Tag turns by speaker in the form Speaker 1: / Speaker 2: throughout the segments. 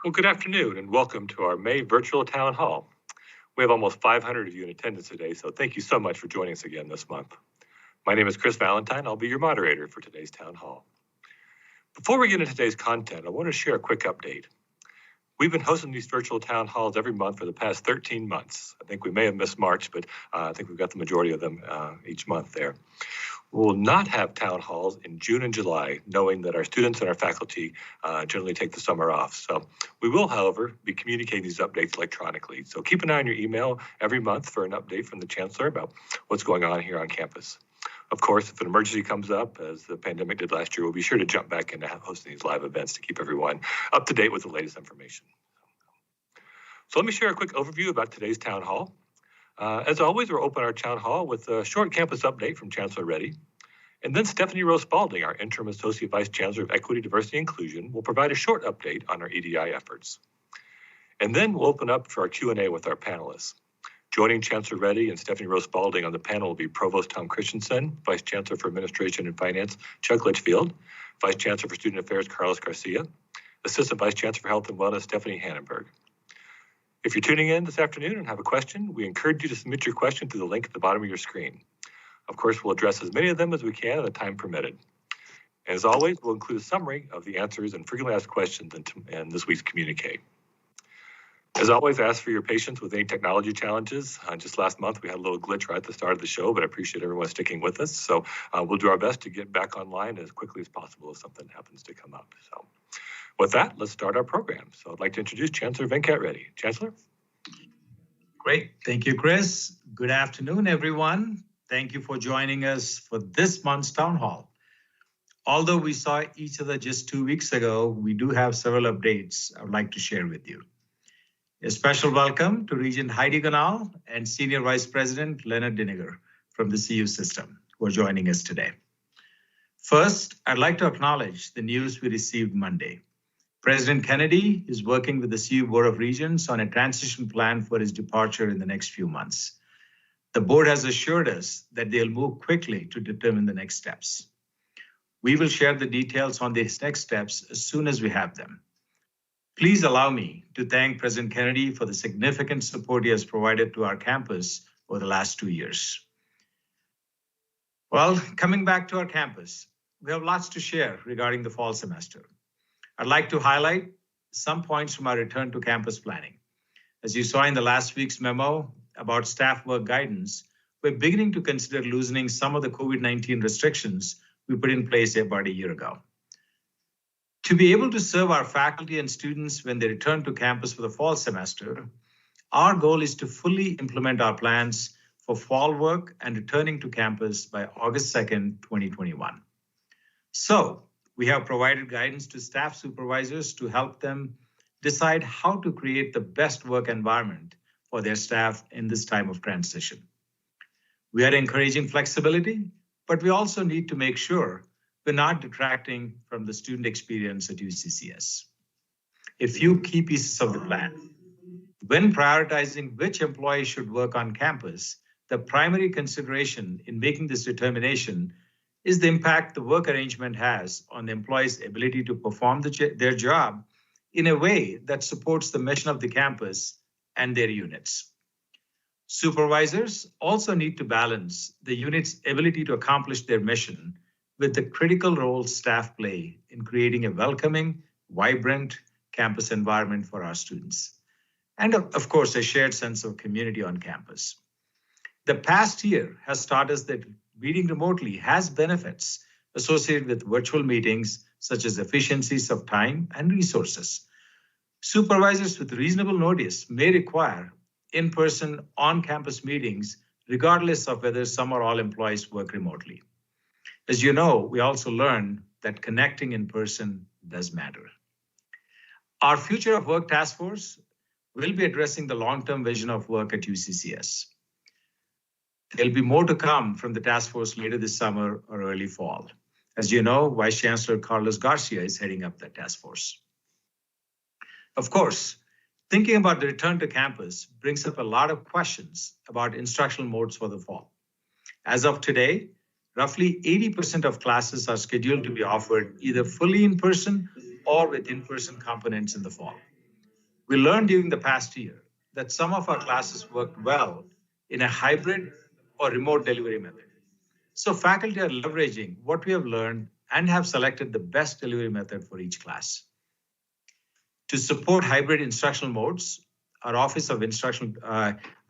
Speaker 1: Well, good afternoon and welcome to our May virtual town hall. We have almost 500 of you in attendance today, so thank you so much for joining us again this month. My name is Chris Valentine. I'll be your moderator for today's town hall. Before we get into today's content, I want to share a quick update. We've been hosting these virtual town halls every month for the past 13 months. I think we may have missed March, but I think we've got the majority of them each month there. We will not have town halls in June and July, knowing that our students and our faculty generally take the summer off. So we will, however, be communicating these updates electronically. So keep an eye on your email every month for an update from the Chancellor about what's going on here on campus. Of course, if an emergency comes up, as the pandemic did last year, we'll be sure to jump back into hosting these live events to keep everyone up to date with the latest information. So let me share a quick overview about today's town hall. As always, we'll open our town hall with a short campus update from Chancellor Reddy. And then Stephanie Rose Spalding, our Interim Associate Vice Chancellor of Equity, Diversity, and Inclusion, will provide a short update on our EDI efforts. And then we'll open up for our Q&A with our panelists. Joining Chancellor Reddy and Stephanie Rose Spalding on the panel will be Provost Tom Christensen, Vice Chancellor for Administration and Finance, Chuck Litchfield, Vice Chancellor for Student Affairs, Carlos Garcia, Assistant Vice Chancellor for Health and Wellness, Stephanie Hannenberg. If you're tuning in this afternoon and have a question, we encourage you to submit your question through the link at the bottom of your screen. Of course, we'll address as many of them as we can at the time permitted. And as always, we'll include a summary of the answers and frequently asked questions in this week's communique. As always, I ask for your patience with any technology challenges. Just last month, we had a little glitch right at the start of the show, but I appreciate everyone sticking with us. So we'll do our best to get back online as quickly as possible if something happens to come up. So with that, let's start our program. So I'd like to introduce Chancellor Venkat Reddy. Chancellor?
Speaker 2: Great. Thank you, Chris. Good afternoon, everyone. Thank you for joining us for this month's town hall. Although we saw each other just 2 weeks ago, we do have several updates I would like to share with you. A special welcome to Regent Heidi Ganal and Senior Vice President Leonard Diniger from the CU system who are joining us today. First, I'd like to acknowledge the news we received Monday. President Kennedy is working with the CU Board of Regents on a transition plan for his departure in the next few months. The board has assured us that they'll move quickly to determine the next steps. We will share the details on these next steps as soon as we have them. Please allow me to thank President Kennedy for the significant support he has provided to our campus over the last 2 years. Well, coming back to our campus, we have lots to share regarding the fall semester. I'd like to highlight some points from our return to campus planning. As you saw in the last week's memo about staff work guidance, we're beginning to consider loosening some of the COVID-19 restrictions we put in place about a year ago. To be able to serve our faculty and students when they return to campus for the fall semester, our goal is to fully implement our plans for fall work and returning to campus by August 2nd, 2021. So we have provided guidance to staff supervisors to help them decide how to create the best work environment for their staff in this time of transition. We are encouraging flexibility, but we also need to make sure we're not detracting from the student experience at UCCS. A few key pieces of the plan. When prioritizing which employee should work on campus, the primary consideration in making this determination is the impact the work arrangement has on the employee's ability to perform their job in a way that supports the mission of the campus and their units. Supervisors also need to balance the unit's ability to accomplish their mission with the critical role staff play in creating a welcoming, vibrant campus environment for our students. And of course, a shared sense of community on campus. The past year has taught us that meeting remotely has benefits associated with virtual meetings, such as efficiencies of time and resources. Supervisors with reasonable notice may require in-person on-campus meetings, regardless of whether some or all employees work remotely. As you know, we also learned that connecting in person does matter. Our Future of Work Task Force will be addressing the long-term vision of work at UCCS. There'll be more to come from the task force later this summer or early fall. As you know, Vice Chancellor Carlos Garcia is heading up that task force. Of course, thinking about the return to campus brings up a lot of questions about instructional modes for the fall. As of today, roughly 80% of classes are scheduled to be offered either fully in person or with in-person components in the fall. We learned during the past year that some of our classes worked well in a hybrid or remote delivery method. So faculty are leveraging what we have learned and have selected the best delivery method for each class. To support hybrid instructional modes, our Office of Instructional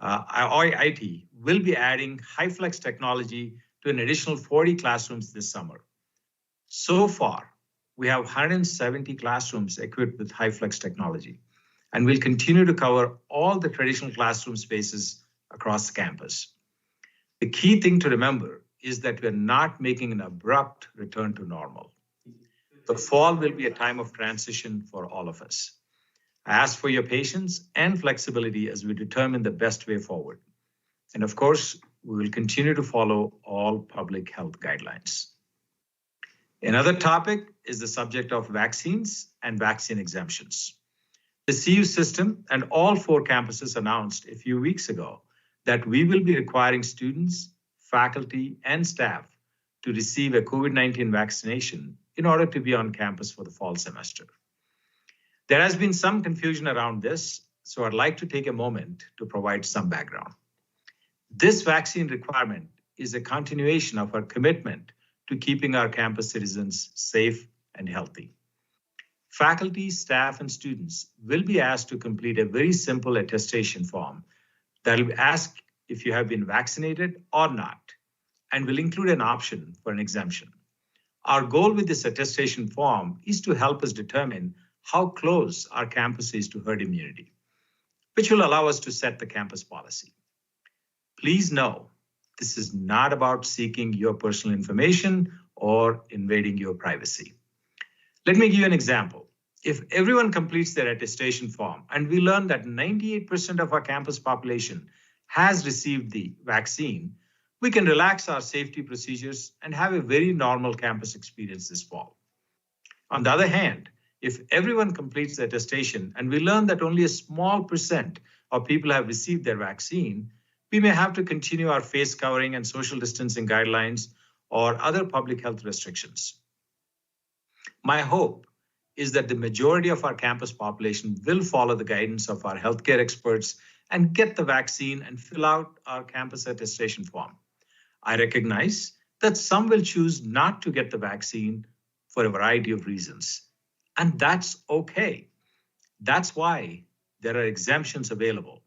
Speaker 2: IT will be adding HiFlex technology to an additional 40 classrooms this summer. So far, we have 170 classrooms equipped with HiFlex technology, and we'll continue to cover all the traditional classroom spaces across the campus. The key thing to remember is that we're not making an abrupt return to normal. The fall will be a time of transition for all of us. I ask for your patience and flexibility as we determine the best way forward. And of course, we will continue to follow all public health guidelines. Another topic is the subject of vaccines and vaccine exemptions. The CU system and all 4 campuses announced a few weeks ago that we will be requiring students, faculty, and staff to receive a COVID-19 vaccination in order to be on campus for the fall semester. There has been some confusion around this, so I'd like to take a moment to provide some background. This vaccine requirement is a continuation of our commitment to keeping our campus citizens safe and healthy. Faculty, staff, and students will be asked to complete a very simple attestation form that will ask if you have been vaccinated or not, and will include an option for an exemption. Our goal with this attestation form is to help us determine how close our campus is to herd immunity, which will allow us to set the campus policy. Please know, this is not about seeking your personal information or invading your privacy. Let me give you an example. If everyone completes their attestation form and we learn that 98% of our campus population has received the vaccine, we can relax our safety procedures and have a very normal campus experience this fall. On the other hand, if everyone completes the attestation and we learn that only a small percent of people have received their vaccine, we may have to continue our face covering and social distancing guidelines or other public health restrictions. My hope is that the majority of our campus population will follow the guidance of our healthcare experts and get the vaccine and fill out our campus attestation form. I recognize that some will choose not to get the vaccine for a variety of reasons, and that's okay. That's why there are exemptions available.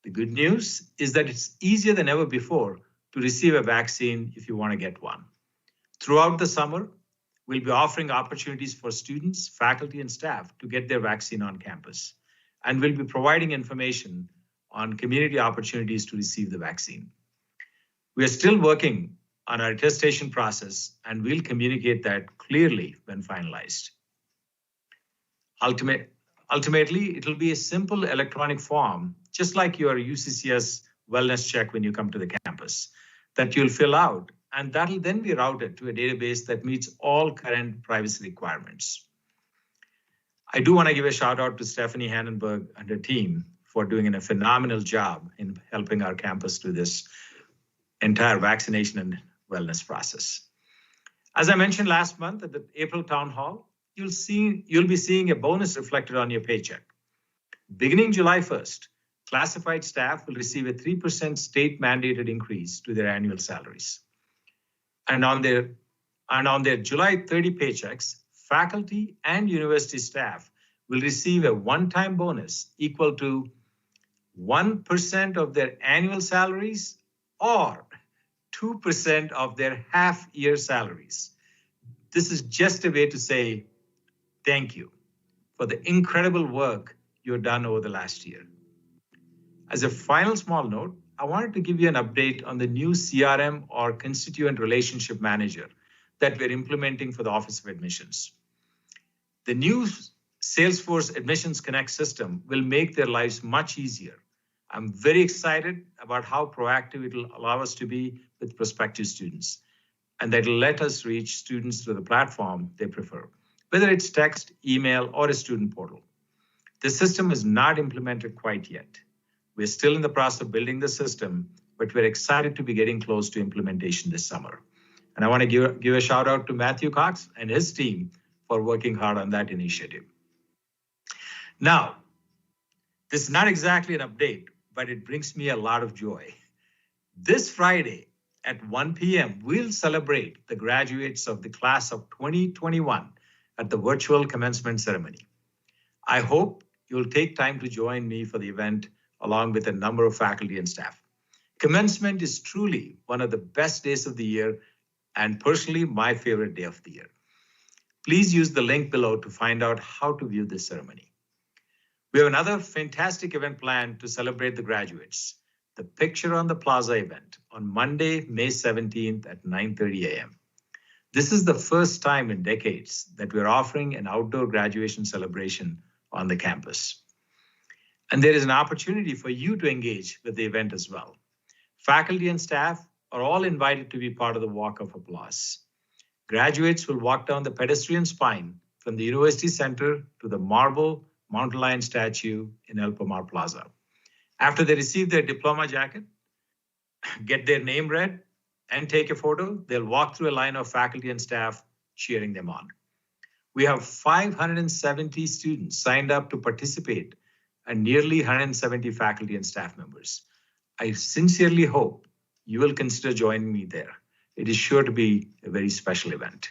Speaker 2: The good news is that it's easier than ever before to receive a vaccine if you want to get one. Throughout the summer, we'll be offering opportunities for students, faculty, and staff to get their vaccine on campus. And we'll be providing information on community opportunities to receive the vaccine. We are still working on our attestation process, and we'll communicate that clearly when finalized. Ultimately, it'll be a simple electronic form, just like your UCCS wellness check when you come to the campus, that you'll fill out, and that'll then be routed to a database that meets all current privacy requirements. I do want to give a shout out to Stephanie Hannenberg and her team for doing a phenomenal job in helping our campus through this entire vaccination and wellness process. As I mentioned last month at the April Town Hall, you'll be seeing a bonus reflected on your paycheck. Beginning July 1st, classified staff will receive a 3% state mandated increase to their annual salaries. And on their July 30 paychecks, faculty and university staff will receive a one-time bonus equal to 1% of their annual salaries or 2% of their half-year salaries. This is just a way to say thank you for the incredible work you've done over the last year. As a final small note, I wanted to give you an update on the new CRM or Constituent Relationship Manager that we're implementing for the Office of Admissions. The new Salesforce Admissions Connect system will make their lives much easier. I'm very excited about how proactive it will allow us to be with prospective students, and that will let us reach students through the platform they prefer, whether it's text, email, or a student portal. The system is not implemented quite yet. We're still in the process of building the system, but we're excited to be getting close to implementation this summer. And I want to give a shout out to Matthew Cox and his team for working hard on that initiative. Now, this is not exactly an update, but it brings me a lot of joy. This Friday at 1 p.m., we'll celebrate the graduates of the class of 2021 at the virtual commencement ceremony. I hope you'll take time to join me for the event along with a number of faculty and staff. Commencement is truly one of the best days of the year and personally my favorite day of the year. Please use the link below to find out how to view this ceremony. We have another fantastic event planned to celebrate the graduates, the Picture on the Plaza event on Monday, May 17th at 9:30 a.m. This is the first time in decades that we're offering an outdoor graduation celebration on the campus. And there is an opportunity for you to engage with the event as well. Faculty and staff are all invited to be part of the Walk of Applause. Graduates will walk down the pedestrian spine from the University Center to the marble mountain lion statue in El Pomar Plaza. After they receive their diploma jacket, get their name read, and take a photo, they'll walk through a line of faculty and staff cheering them on. We have 570 students signed up to participate and nearly 170 faculty and staff members. I sincerely hope you will consider joining me there. It is sure to be a very special event.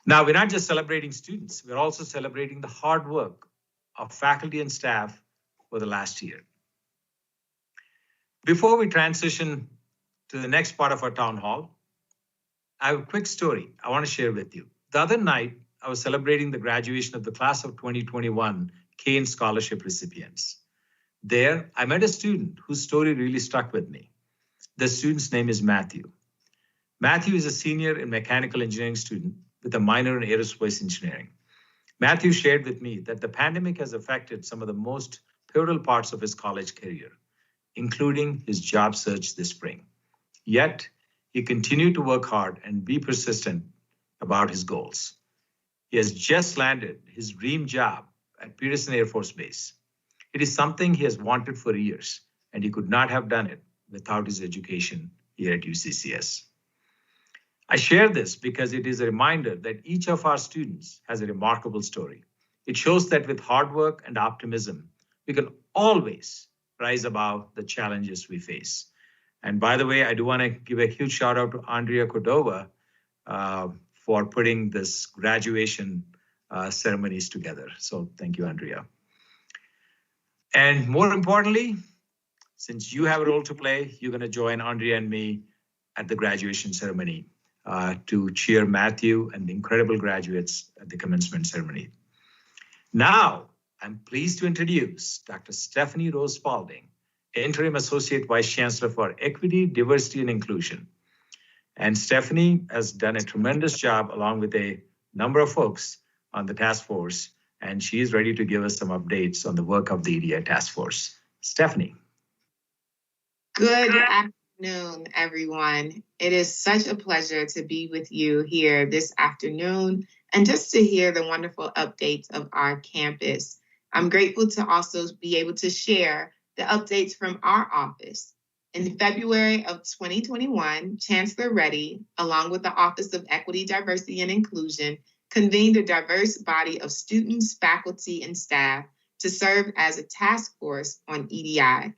Speaker 2: Now, we're not just celebrating students, we're also celebrating the hard work of faculty and staff for the last year. Before we transition to the next part of our town hall, I have a quick story I want to share with you. The other night, I was celebrating the graduation of the class of 2021 Kane Scholarship recipients. There, I met a student whose story really stuck with me. The student's name is Matthew. Matthew is a senior and mechanical engineering student with a minor in aerospace engineering. Matthew shared with me that the pandemic has affected some of the most pivotal parts of his college career, including his job search this spring. Yet, he continued to work hard and be persistent about his goals. He has just landed his dream job at Peterson Air Force Base. It is something he has wanted for years, and he could not have done it without his education here at UCCS. I share this because it is a reminder that each of our students has a remarkable story. It shows that with hard work and optimism, we can always rise above the challenges we face. And by the way, I do want to give a huge shout out to Andrea Cordova for putting this graduation ceremonies together. So thank you, Andrea. And more importantly, since you have a role to play, you're going to join Andrea and me at the graduation ceremony to cheer Matthew and the incredible graduates at the commencement ceremony. Now, I'm pleased to introduce Dr. Stephanie Rose Spalding, Interim Associate Vice Chancellor for Equity, Diversity, and Inclusion. And Stephanie has done a tremendous job along with a number of folks on the task force, and she is ready to give us some updates on the work of the EDI task force. Stephanie.
Speaker 3: Good afternoon, everyone. It is such a pleasure to be with you here this afternoon and just to hear the wonderful updates of our campus. I'm grateful to also be able to share the updates from our office. In February of 2021, Chancellor Reddy, along with the Office of Equity, Diversity, and Inclusion, convened a diverse body of students, faculty, and staff to serve as a task force on EDI.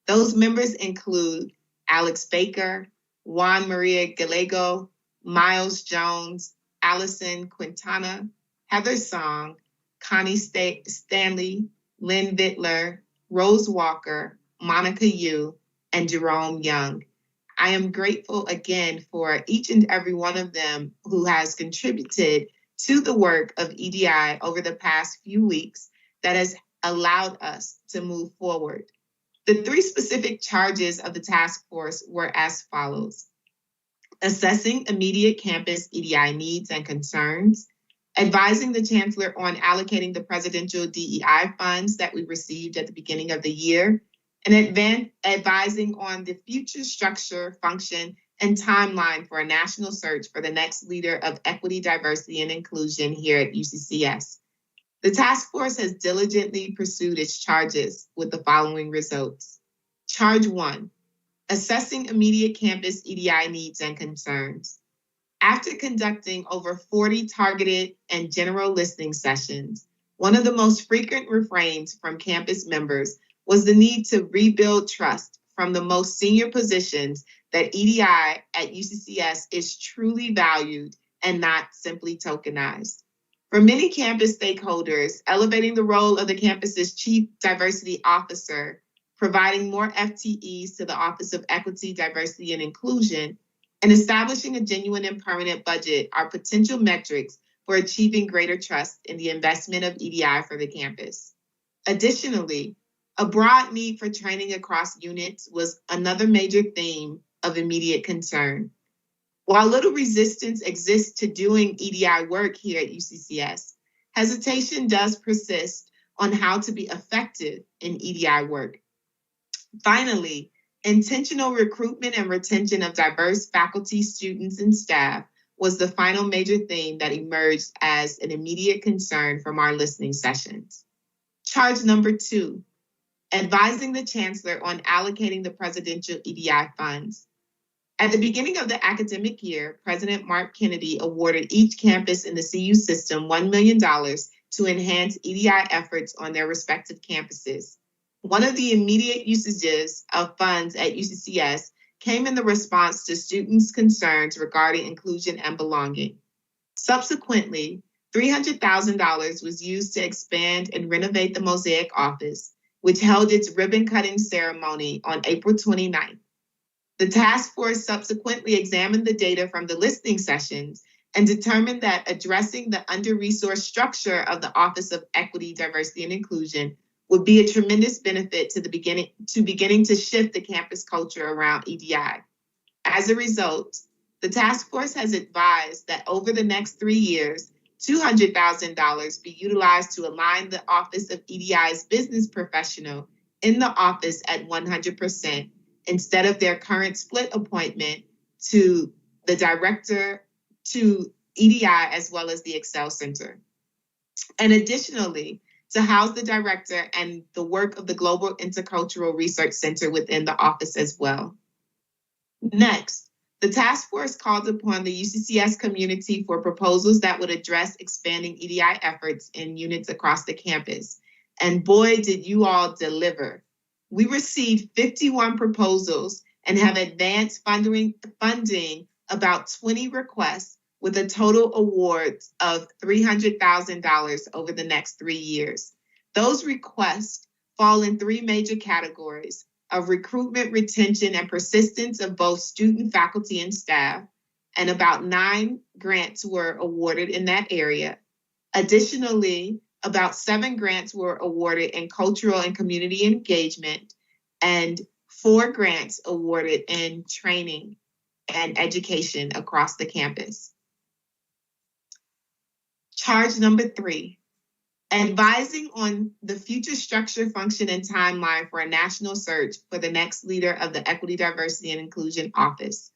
Speaker 3: Those members include Alex Baker, Juan Maria Gallego, Miles Jones, Allison Quintana, Heather Song, Connie Stanley, Lynn Vittler, Rose Walker, Monica Yu, and Jerome Young. I am grateful again for each and every one of them who has contributed to the work of EDI over the past few weeks that has allowed us to move forward. The three specific charges of the task force were as follows: assessing immediate campus EDI needs and concerns, advising the Chancellor on allocating the presidential DEI funds that we received at the beginning of the year, and advising on the future structure, function, and timeline for a national search for the next leader of equity, diversity, and inclusion here at UCCS. The task force has diligently pursued its charges with the following results. Charge 1, assessing immediate campus EDI needs and concerns. After conducting over 40 targeted and general listening sessions, one of the most frequent refrains from campus members was the need to rebuild trust from the most senior positions that EDI at UCCS is truly valued and not simply tokenized. For many campus stakeholders, elevating the role of the campus's Chief Diversity Officer, providing more FTEs to the Office of Equity, Diversity, and Inclusion, and establishing a genuine and permanent budget are potential metrics for achieving greater trust in the investment of EDI for the campus. Additionally, a broad need for training across units was another major theme of immediate concern. While little resistance exists to doing EDI work here at UCCS, hesitation does persist on how to be effective in EDI work. Finally, intentional recruitment and retention of diverse faculty, students, and staff was the final major theme that emerged as an immediate concern from our listening sessions. Charge number 2, advising the Chancellor on allocating the presidential EDI funds. At the beginning of the academic year, President Mark Kennedy awarded each campus in the CU system $1 million to enhance EDI efforts on their respective campuses. One of the immediate usages of funds at UCCS came in the response to students' concerns regarding inclusion and belonging. Subsequently, $300,000 was used to expand and renovate the Mosaic office, which held its ribbon-cutting ceremony on April 29th. The task force subsequently examined the data from the listening sessions and determined that addressing the under-resourced structure of the Office of Equity, Diversity, and Inclusion would be a tremendous benefit to beginning to shift the campus culture around EDI. As a result, the task force has advised that over the next 3 years, $200,000 be utilized to align the Office of EDI's business professional in the office at 100%, instead of their current split appointment to the director, to EDI, as well as the Excel Center. And additionally, to house the director and the work of the Global Intercultural Research Center within the office as well. Next, the task force called upon the UCCS community for proposals that would address expanding EDI efforts in units across the campus. And boy, did you all deliver. We received 51 proposals and have advanced funding about 20 requests with a total award of $300,000 over the next 3 years. Those requests fall in 3 major categories of recruitment, retention, and persistence of both student, faculty, and staff, and about 9 grants were awarded in that area. Additionally, about 7 grants were awarded in cultural and community engagement, and 4 grants awarded in training and education across the campus. Charge number 3, advising on the future structure, function, and timeline for a national search for the next leader of the Equity, Diversity, and Inclusion Office.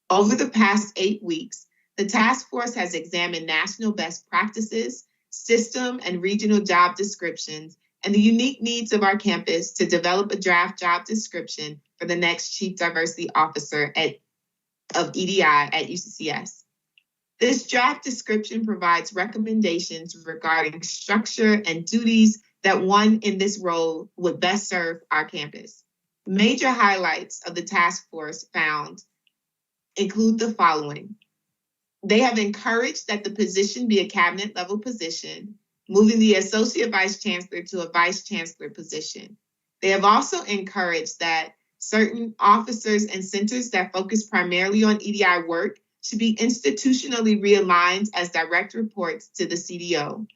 Speaker 3: Over the past 8 weeks, the task force has examined national best practices, system and regional job descriptions, and the unique needs of our campus to develop a draft job description for the next Chief Diversity Officer of EDI at UCCS. This draft description provides recommendations regarding structure and duties that one in this role would best serve our campus. Major highlights of the task force found include the following. They have encouraged that the position be a cabinet level position, moving the Associate Vice Chancellor to a Vice Chancellor position. They have also encouraged that certain officers and centers that focus primarily on EDI work should be institutionally realigned as direct reports to the CDO.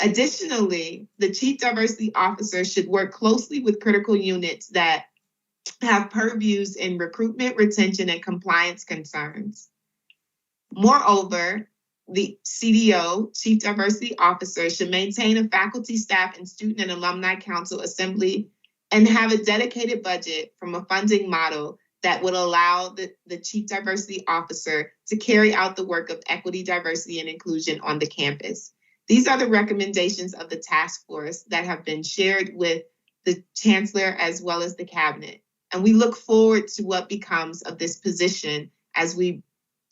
Speaker 3: Additionally, the Chief Diversity Officer should work closely with critical units that have purviews in recruitment, retention, and compliance concerns. Moreover, the CDO, Chief Diversity Officer, should maintain a faculty, staff, and student and alumni council assembly and have a dedicated budget from a funding model that would allow the Chief Diversity Officer to carry out the work of equity, diversity, and inclusion on the campus. These are the recommendations of the task force that have been shared with the Chancellor as well as the Cabinet. And we look forward to what becomes of this position as we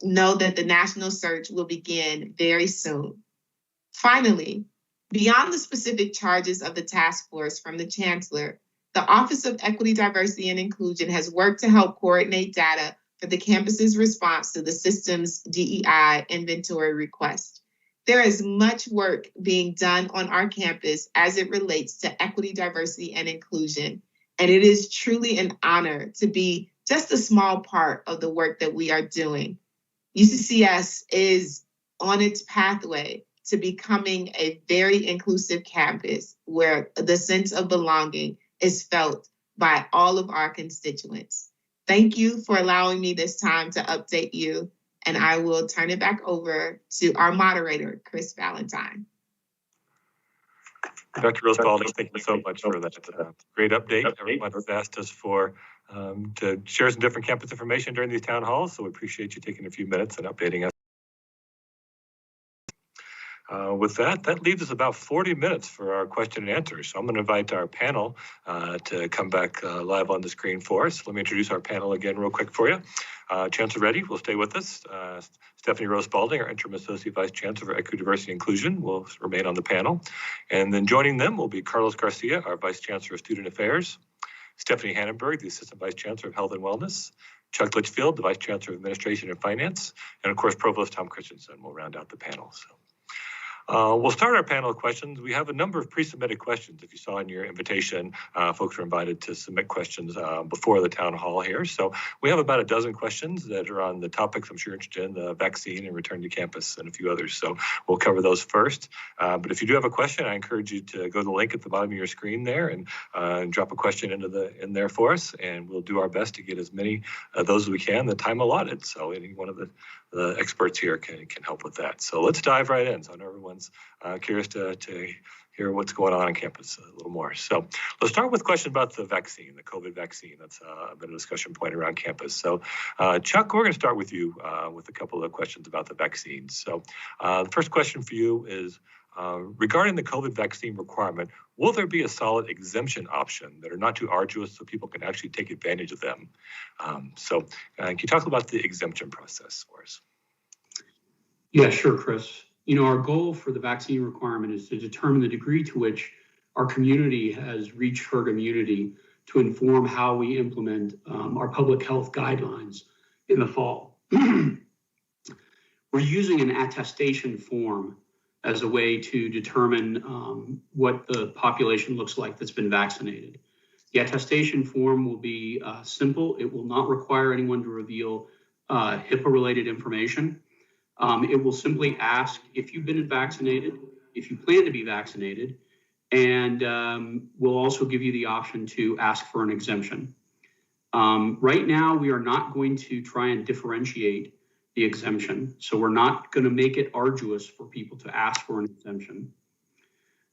Speaker 3: know that the national search will begin very soon. Finally, Beyond the specific charges of the task force from the Chancellor, the Office of Equity, Diversity, and Inclusion has worked to help coordinate data for the campus's response to the system's DEI inventory request. There is much work being done on our campus as it relates to equity, diversity, and inclusion, and it is truly an honor to be just a small part of the work that we are doing. UCCS is on its pathway to becoming a very inclusive campus where the sense of belonging is felt by all of our constituents. Thank you for allowing me this time to update you, and I will turn it back over to our moderator, Chris Valentine.
Speaker 1: Dr. Rose-Balding, thank you so much for that great update. Everyone has asked us to share some different campus information during these town halls, so we appreciate you taking a few minutes and updating us. With that leaves us about 40 minutes for our question and answers. So I'm going to invite our panel to come back live on the screen for us. Let me introduce our panel again real quick for you. Chancellor Reddy will stay with us. Stephanie Rose-Balding, our Interim Associate Vice Chancellor for Equity, Diversity, and Inclusion, will remain on the panel. And then joining them will be Carlos Garcia, our Vice Chancellor of Student Affairs, Stephanie Hannenberg, the Assistant Vice Chancellor of Health and Wellness, Chuck Litchfield, the Vice Chancellor of Administration and Finance, and of course, Provost Tom Christensen will round out the panel. So. We'll start our panel of questions. We have a number of pre-submitted questions. If you saw in your invitation, folks are invited to submit questions before the town hall here. So we have about a dozen questions that are on the topics I'm sure you're interested in, the vaccine and return to campus and a few others. So we'll cover those first. But if you do have a question, I encourage you to go to the link at the bottom of your screen there and drop a question in there for us. And we'll do our best to get as many of those as we can the time allotted. So any one of the experts here can help with that. So let's dive right in. So I know everyone's curious to hear what's going on campus a little more. So let's start with a question about the vaccine, the COVID vaccine. That's been a discussion point around campus. So Chuck, we're going to start with you with a couple of questions about the vaccine. So the first question for you is, regarding the COVID vaccine requirement, will there be a solid exemption option that are not too arduous so people can actually take advantage of them? So can you talk about the exemption process for us?
Speaker 4: Yeah, sure, Chris. Our goal for the vaccine requirement is to determine the degree to which our community has reached herd immunity to inform how we implement our public health guidelines in the fall. We're using an attestation form as a way to determine what the population looks like that's been vaccinated. The attestation form will be simple. It will not require anyone to reveal HIPAA-related information. It will simply ask if you've been vaccinated, if you plan to be vaccinated, and we'll also give you the option to ask for an exemption. Right now, we are not going to try and differentiate the exemption. So we're not going to make it arduous for people to ask for an exemption.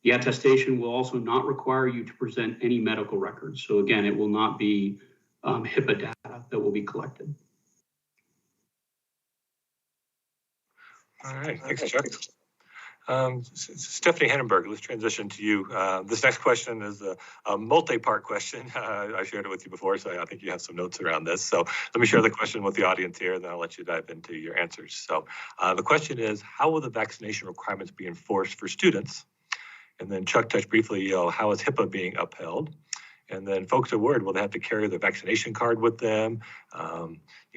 Speaker 4: The attestation will also not require you to present any medical records. So again, it will not be HIPAA data that will be collected.
Speaker 1: All right, thanks, Chuck. Stephanie Hannenberg, let's transition to you. This next question is a multi-part question. I shared it with you before, so I think you have some notes around this. So let me share the question with the audience here, and then I'll let you dive into your answers. So the question is, how will the vaccination requirements be enforced for students? And then Chuck touched briefly, how is HIPAA being upheld? And then folks at Word, will they have to carry their vaccination card with them?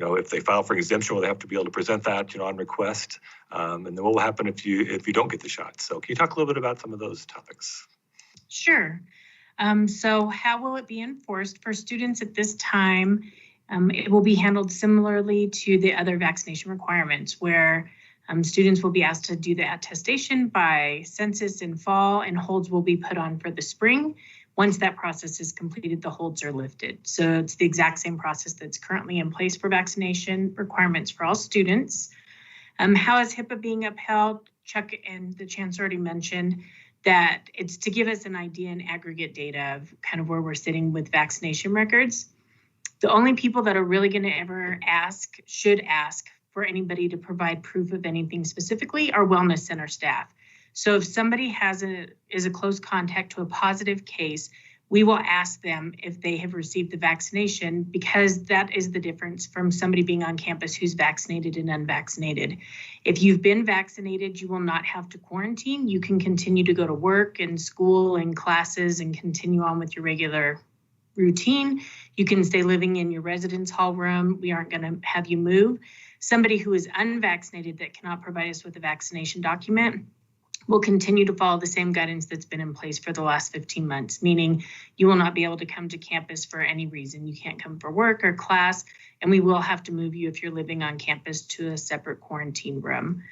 Speaker 1: If they file for exemption, will they have to be able to present that, on request? And then what will happen if you don't get the shot? So can you talk a little bit about some of those topics?
Speaker 5: Sure. So how will it be enforced for students at this time? It will be handled similarly to the other vaccination requirements, where students will be asked to do the attestation by census in fall, and holds will be put on for the spring. Once that process is completed, the holds are lifted. So it's the exact same process that's currently in place for vaccination requirements for all students. How is HIPAA being upheld? Chuck and the Chancellor already mentioned that it's to give us an idea and aggregate data of kind of where we're sitting with vaccination records. The only people that are really going to ever should ask for anybody to provide proof of anything specifically are wellness center staff. So if somebody is a close contact to a positive case, we will ask them if they have received the vaccination, because that is the difference from somebody being on campus who's vaccinated and unvaccinated. If you've been vaccinated, you will not have to quarantine. You can continue to go to work and school and classes and continue on with your regular routine. You can stay living in your residence hall room. We aren't going to have you move. Somebody who is unvaccinated that cannot provide us with a vaccination document will continue to follow the same guidance that's been in place for the last 15 months, meaning you will not be able to come to campus for any reason. You can't come for work or class, and we will have to move you if you're living on campus to a separate quarantine room.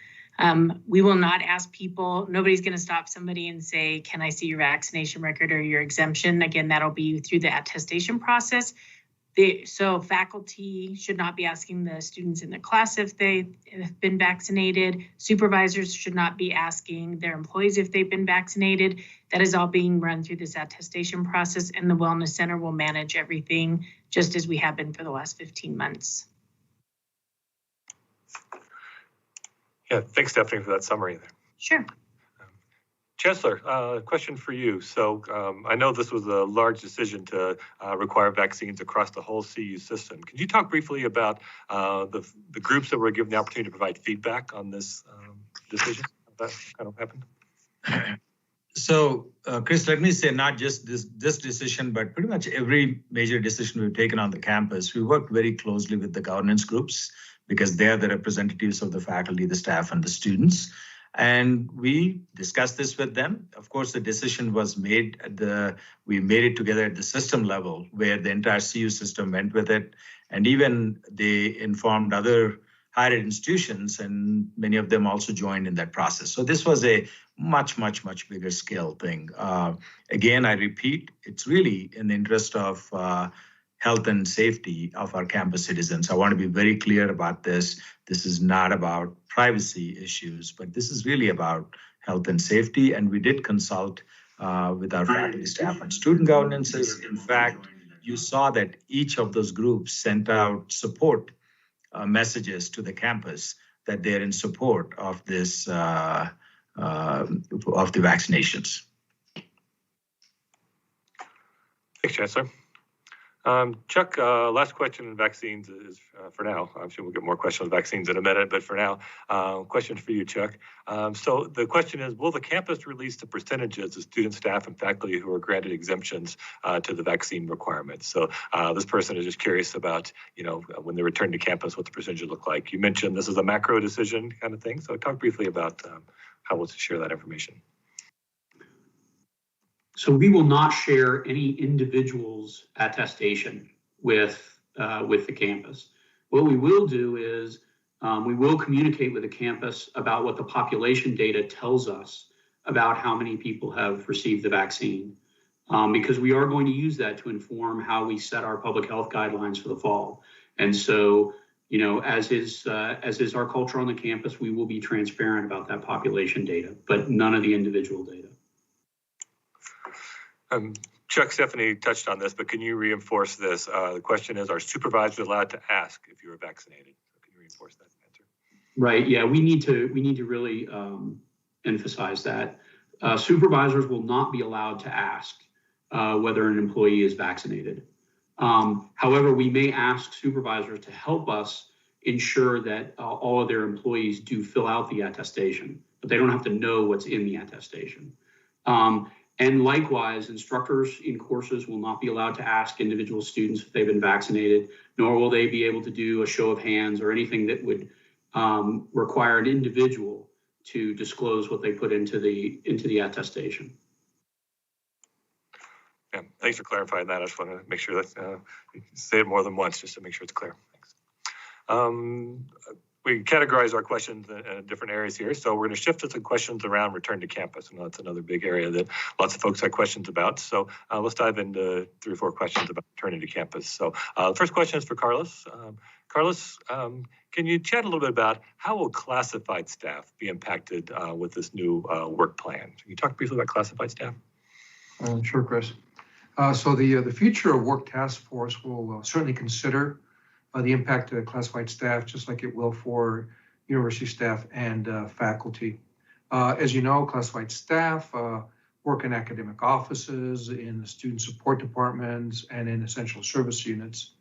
Speaker 5: We will not ask people, nobody's going to stop somebody and say, can I see your vaccination record or your exemption? Again, that'll be through the attestation process. So faculty should not be asking the students in the class if they have been vaccinated. Supervisors should not be asking their employees if they've been vaccinated. That is all being run through this attestation process, and the Wellness Center will manage everything just as we have been for the last 15 months.
Speaker 1: Yeah, thanks, Stephanie, for that summary there.
Speaker 5: Sure.
Speaker 1: Chancellor, question for you. So I know this was a large decision to require vaccines across the whole CU system. Can you talk briefly about the groups that were given the opportunity to provide feedback on this decision? How that kind of happened?
Speaker 2: So, Chris, let me say not just this decision, but pretty much every major decision we've taken on the campus, we worked very closely with the governance groups because they're the representatives of the faculty, the staff, and the students. And we discussed this with them. Of course, the decision was made we made it together at the system level where the entire CU system went with it. And even they informed other higher ed institutions, and many of them also joined in that process. So this was a much, much, much bigger scale thing. Again, I repeat, it's really in the interest of health and safety of our campus citizens. I want to be very clear about this. This is not about privacy issues, but this is really about health and safety. And we did consult with our faculty, staff, and student governances. In fact, you saw that each of those groups sent out support messages to the campus that they're in support of this, of the vaccinations.
Speaker 1: Thanks, Chancellor. Chuck, last question on vaccines is for now. I'm sure we'll get more questions on vaccines in a minute, but for now, question for you, Chuck. So the question is, will the campus release the percentages of student, staff, and faculty who are granted exemptions to the vaccine requirements? So this person is just curious about, when they return to campus, what the percentage will look like. You mentioned this is a macro decision kind of thing. So talk briefly about how we'll share that information.
Speaker 4: So we will not share any individual's attestation with the campus. What we will do is we will communicate with the campus about what the population data tells us about how many people have received the vaccine, because we are going to use that to inform how we set our public health guidelines for the fall. And so, as is our culture on the campus, we will be transparent about that population data, but none of the individual data.
Speaker 1: Chuck, Stephanie touched on this, but can you reinforce this? The question is, are supervisors allowed to ask if you were vaccinated? So can you reinforce that answer?
Speaker 4: Right. Yeah, we need to really emphasize that. Supervisors will not be allowed to ask whether an employee is vaccinated. However, we may ask supervisors to help us ensure that all of their employees do fill out the attestation, but they don't have to know what's in the attestation. And likewise, instructors in courses will not be allowed to ask individual students if they've been vaccinated, nor will they be able to do a show of hands or anything that would require an individual to disclose what they put into the attestation.
Speaker 1: Yeah, thanks for clarifying that. I just want to make sure that say it more than once just to make sure it's clear. Thanks. We categorize our questions in different areas here. So we're going to shift to some questions around return to campus. And that's another big area that lots of folks have questions about. So let's dive into 3 or 4 questions about returning to campus. So the first question is for Carlos. Carlos, can you chat a little bit about how will classified staff be impacted with this new work plan? Can you talk briefly about classified staff?
Speaker 6: Sure, Chris. So the future of work task force will certainly consider the impact of classified staff, just like it will for university staff and faculty. As you know, classified staff will work in academic offices, in the student support departments, and in essential service units.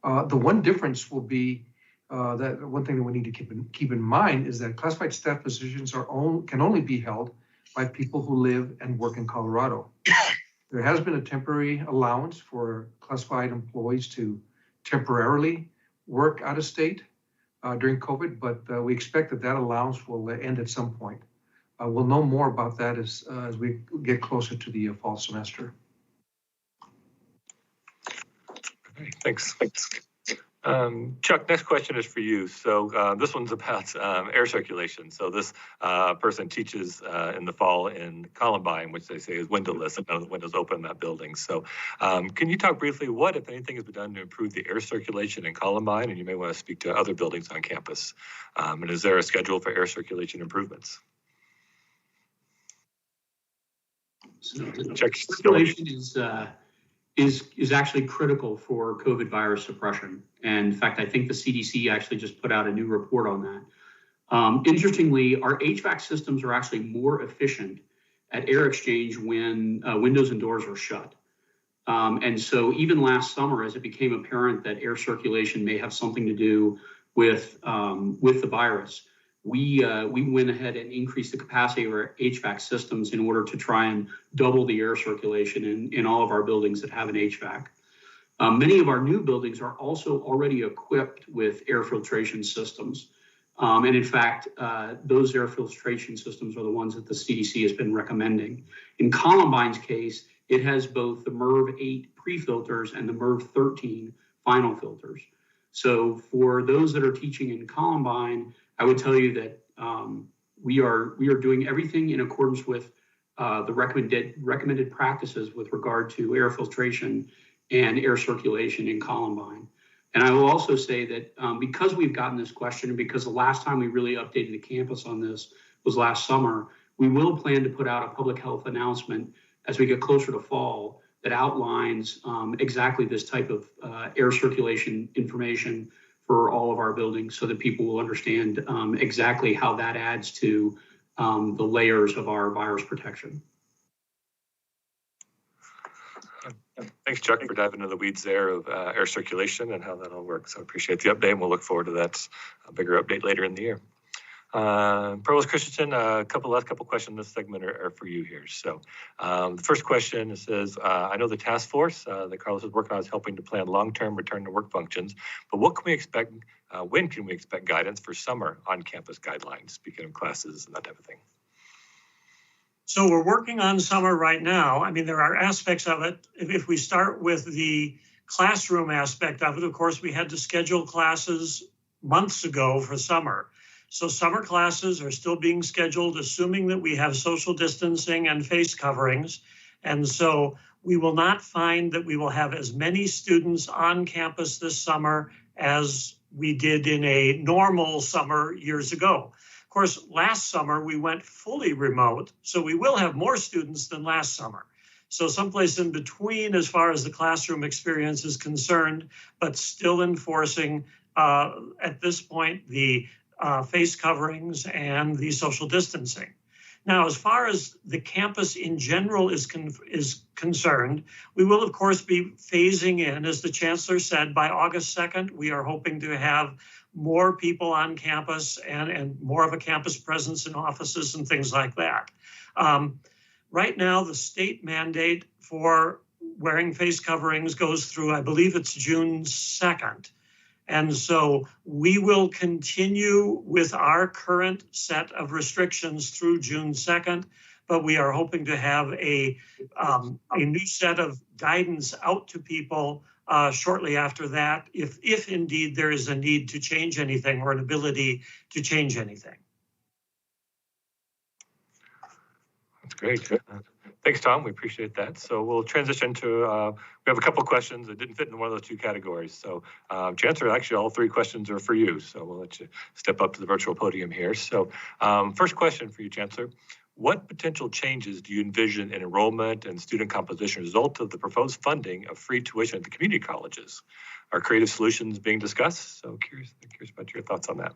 Speaker 6: The one difference will be that one thing that we need to keep in mind is that classified staff positions can only be held by people who live and work in Colorado. There has been a temporary allowance for classified employees to temporarily work out of state during COVID, but we expect that allowance will end at some point. We'll know more about that as we get closer to the fall semester.
Speaker 1: Okay, thanks. Chuck, next question is for you. So this one's about air circulation. So this person teaches in the fall in Columbine, which they say is windowless, and none of the windows open in that building. So can you talk briefly what, if anything, has been done to improve the air circulation in Columbine? And you may want to speak to other buildings on campus. And is there a schedule for air circulation improvements?
Speaker 4: So the circulation is actually critical for COVID virus suppression. And in fact, I think the CDC actually just put out a new report on that. Interestingly, our HVAC systems are actually more efficient at air exchange when windows and doors are shut. And so even last summer, as it became apparent that air circulation may have something to do with the virus, we went ahead and increased the capacity of our HVAC systems in order to try and double the air circulation in all of our buildings that have an HVAC. Many of our new buildings are also already equipped with air filtration systems. And in fact, those air filtration systems are the ones that the CDC has been recommending. In Columbine's case, it has both the MERV 8 pre-filters and the MERV 13 final filters. So for those that are teaching in Columbine, I would tell you that we are doing everything in accordance with the recommended practices with regard to air filtration and air circulation in Columbine. And I will also say that because we've gotten this question, and because the last time we really updated the campus on this was last summer, we will plan to put out a public health announcement as we get closer to fall that outlines exactly this type of air circulation information for all of our buildings so that people will understand exactly how that adds to the layers of our virus protection.
Speaker 1: Thanks, Chuck, for diving into the weeds there of air circulation and how that all works. I appreciate the update, and we'll look forward to that bigger update later in the year. Provost Christensen, last couple questions in this segment are for you here. So the first question says, I know the task force that Carlos is working on is helping to plan long-term return to work functions, but what can we expect, when can we expect guidance for summer on-campus guidelines, speaking of classes and that type of thing?
Speaker 7: So we're working on summer right now. I mean, there are aspects of it. If we start with the classroom aspect of it, of course, we had to schedule classes months ago for summer. So summer classes are still being scheduled, assuming that we have social distancing and face coverings. And so we will not find that we will have as many students on campus this summer as we did in a normal summer years ago. Of course, last summer we went fully remote, so we will have more students than last summer. So someplace in between as far as the classroom experience is concerned, but still enforcing at this point the face coverings and the social distancing. Now, as far as the campus in general is concerned, we will, of course, be phasing in, as the Chancellor said, by August 2nd, we are hoping to have more people on campus and more of a campus presence in offices and things like that. Right now, the state mandate for wearing face coverings goes through, I believe it's June 2nd. And so we will continue with our current set of restrictions through June 2nd, but we are hoping to have a new set of guidance out to people shortly after that, if indeed there is a need to change anything or an ability to change anything.
Speaker 1: That's great. Thanks, Tom. We appreciate that. So we'll transition to, we have a couple questions that didn't fit in one of those two categories. So Chancellor, actually all three questions are for you. So we'll let you step up to the virtual podium here. So first question for you, Chancellor. What potential changes do you envision in enrollment and student composition as a result of the proposed funding of free tuition at the community colleges? Are creative solutions being discussed? So curious about your thoughts on that.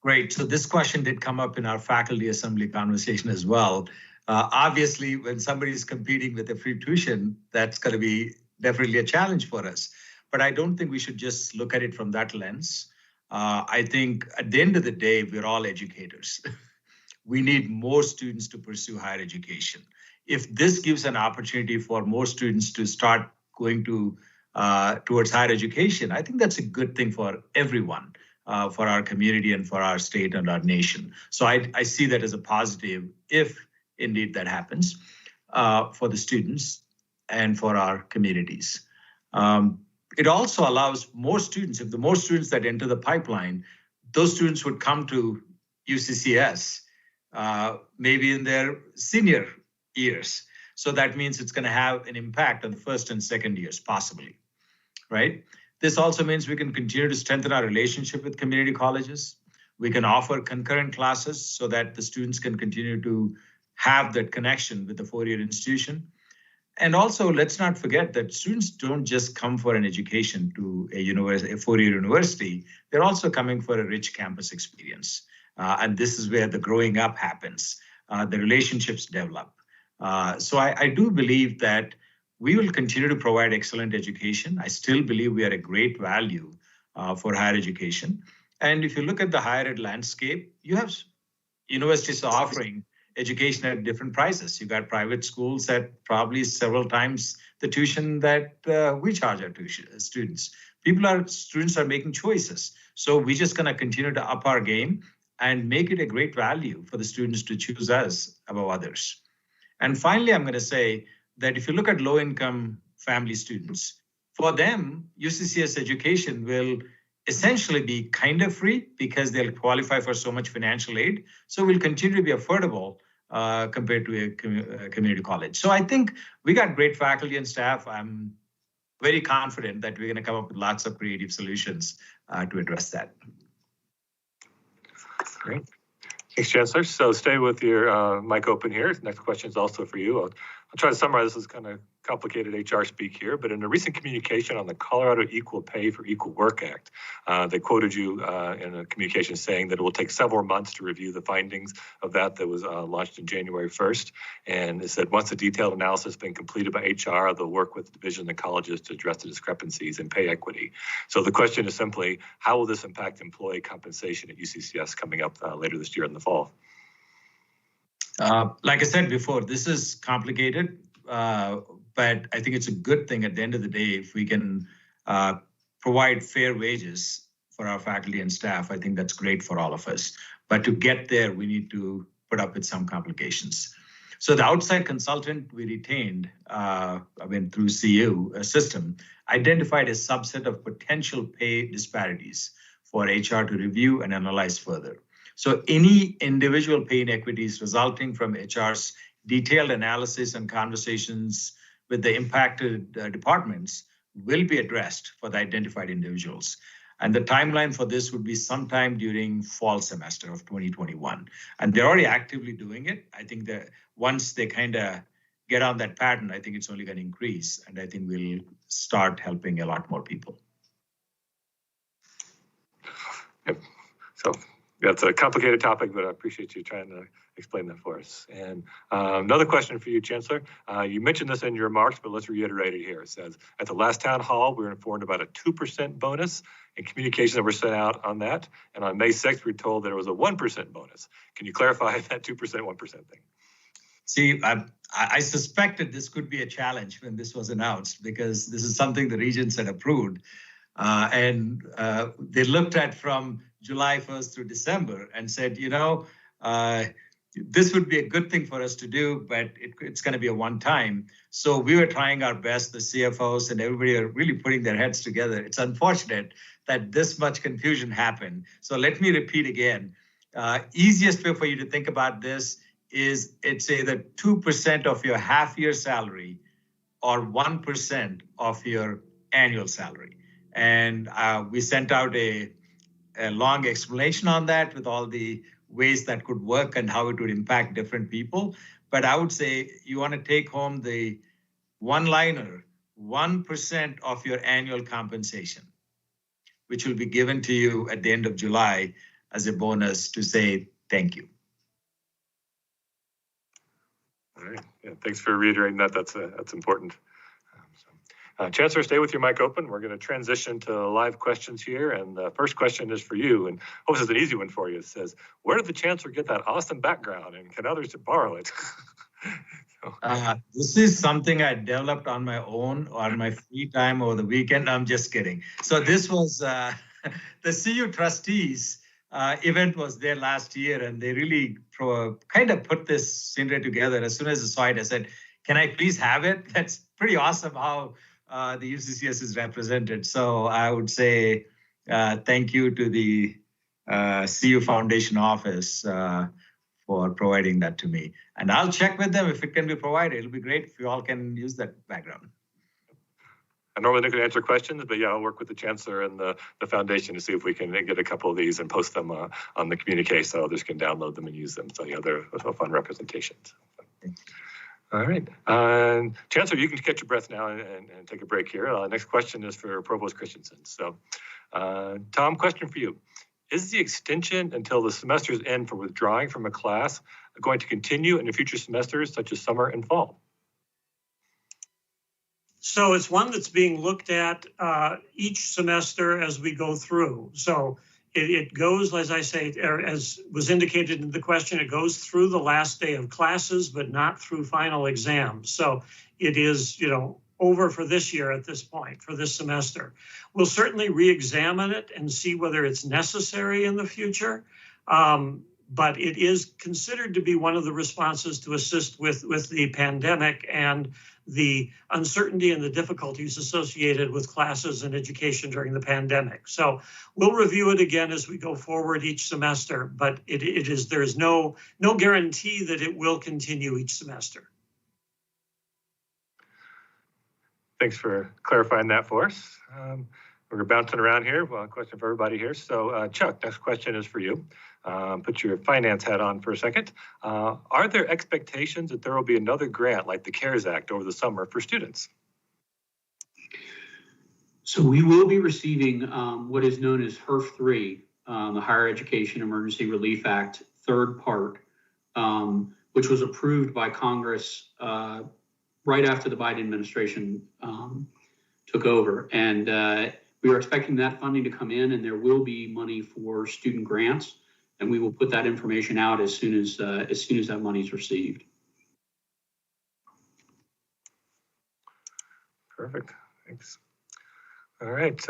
Speaker 2: Great. So this question did come up in our faculty assembly conversation as well. Obviously, when somebody is competing with a free tuition, that's going to be definitely a challenge for us. But I don't think we should just look at it from that lens. I think at the end of the day, we're all educators. We need more students to pursue higher education. If this gives an opportunity for more students to start going towards higher education, I think that's a good thing for everyone, for our community and for our state and our nation. So I see that as a positive if indeed that happens for the students and for our communities. It also allows more students, if the more students that enter the pipeline, those students would come to UCCS maybe in their senior years. So that means it's going to have an impact on the first and second years, possibly, right? This also means we can continue to strengthen our relationship with community colleges. We can offer concurrent classes so that the students can continue to have that connection with the four-year institution. And also, let's not forget that students don't just come for an education to a four-year university. They're also coming for a rich campus experience. And this is where the growing up happens. The relationships develop. So I do believe that we will continue to provide excellent education. I still believe we are a great value for higher education. And if you look at the higher ed landscape, you have universities offering education at different prices. You got private schools at probably several times the tuition that we charge our students. Students are making choices. So we're just going to continue to up our game and make it a great value for the students to choose us above others. And finally, I'm going to say that if you look at low-income family students, for them, UCCS education will essentially be kind of free because they'll qualify for so much financial aid. So we'll continue to be affordable compared to a community college. So I think we got great faculty and staff. I'm very confident that we're going to come up with lots of creative solutions to address that.
Speaker 1: Great. Thanks, Chancellor. So stay with your mic open here. Next question is also for you. I'll try to summarize. This is kind of complicated HR speak here, but in a recent communication on the Colorado Equal Pay for Equal Work Act, they quoted you in a communication saying that it will take several months to review the findings of that was launched in January 1st. And it said once the detailed analysis has been completed by HR, they'll work with the division and colleges to address the discrepancies in pay equity. So the question is simply, how will this impact employee compensation at UCCS coming up later this year in the fall?
Speaker 2: Like I said before, this is complicated, but I think it's a good thing at the end of the day if we can provide fair wages for our faculty and staff. I think that's great for all of us. But to get there, we need to put up with some complications. So the outside consultant we retained, through CU system, identified a subset of potential pay disparities for HR to review and analyze further. So any individual pay inequities resulting from HR's detailed analysis and conversations with the impacted departments will be addressed for the identified individuals. And the timeline for this would be sometime during fall semester of 2021. And they're already actively doing it. I think that once they kind of get on that pattern, I think it's only going to increase. And I think we'll start helping a lot more people.
Speaker 1: Yep. So that's a complicated topic, but I appreciate you trying to explain that for us. And another question for you, Chancellor. You mentioned this in your remarks, but let's reiterate it here. It says, at the last town hall, we were informed about a 2% bonus and communications that were sent out on that. And on May 6th, we were told that it was a 1% bonus. Can you clarify that 2%, 1% thing?
Speaker 2: See, I suspected this could be a challenge when this was announced because this is something the regents had approved. And they looked at from July 1st through December and said, this would be a good thing for us to do, but it's going to be a one-time. So we were trying our best, the CFOs and everybody are really putting their heads together. It's unfortunate that this much confusion happened. So let me repeat again. Easiest way for you to think about this is it's either 2% of your half-year salary or 1% of your annual salary. And we sent out a long explanation on that with all the ways that could work and how it would impact different people. But I would say you want to take home the one-liner, 1% of your annual compensation, which will be given to you at the end of July as a bonus to say thank you.
Speaker 1: All right. Yeah, thanks for reiterating that. That's important. Chancellor, stay with your mic open. We're going to transition to live questions here. And the first question is for you. And hope this is an easy one for you. It says, where did the Chancellor get that awesome background? And can others borrow it?
Speaker 2: This is something I developed on my own on my free time over the weekend. I'm just kidding. So this was the CU trustees event was there last year, and they really kind of put this scenery together. As soon as I saw it, I said, can I please have it? That's pretty awesome how the UCCS is represented. So I would say thank you to the CU Foundation office for providing that to me. And I'll check with them if it can be provided. It'll be great if you all can use that background.
Speaker 1: I normally can answer questions, but yeah, I'll work with the Chancellor and the foundation to see if we can get a couple of these and post them on the communique so others can download them and use them. So yeah, they're fun representations. All right. Chancellor, you can catch your breath now and take a break here. Next question is for Provost Christensen. So Tom, question for you. Is the extension until the semester's end for withdrawing from a class going to continue in the future semesters, such as summer and fall?
Speaker 7: So it's one that's being looked at each semester as we go through. So it goes, as I say, as was indicated in the question, it goes through the last day of classes, but not through final exams. So it is, over for this year at this point, for this semester. We'll certainly re-examine it and see whether it's necessary in the future. But it is considered to be one of the responses to assist with the pandemic and the uncertainty and the difficulties associated with classes and education during the pandemic. So we'll review it again as we go forward each semester, but there's no guarantee that it will continue each semester.
Speaker 1: Thanks for clarifying that for us. We're bouncing around here. Well, a question for everybody here. So Chuck, next question is for you. Put your finance hat on for a second. Are there expectations that there will be another grant like the CARES Act over the summer for students?
Speaker 4: So we will be receiving what is known as HERF-3, the Higher Education Emergency Relief Act, third part, which was approved by Congress right after the Biden administration took over. And we are expecting that funding to come in, and there will be money for student grants, and we will put that information out as soon as that money is received.
Speaker 1: Perfect, thanks. All right,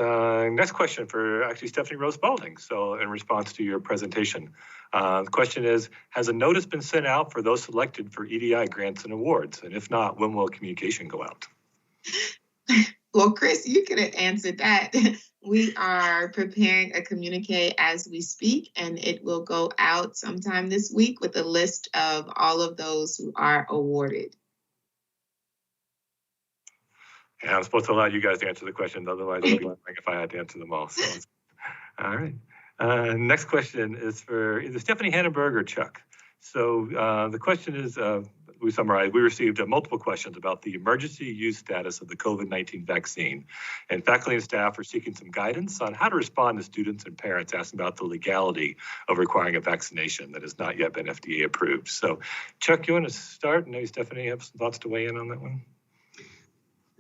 Speaker 1: next question for actually Stephanie Rose Spalding. So in response to your presentation, the question is, has a notice been sent out for those selected for EDI grants and awards? And if not, when will communication go out?
Speaker 3: Well, Chris, you could have answered that. We are preparing a communique as we speak, and it will go out sometime this week with a list of all of those who are awarded.
Speaker 1: Yeah, I'm supposed to allow you guys to answer the questions. Otherwise, it'd be boring if I had to answer them all. So, all right. Next question is for either Stephanie Hannenberg or Chuck. So the question is, we summarized, we received multiple questions about the emergency use status of the COVID-19 vaccine. And faculty and staff are seeking some guidance on how to respond to students and parents asking about the legality of requiring a vaccination that has not yet been FDA approved. So Chuck, you want to start? Maybe Stephanie have some thoughts to weigh in on that one?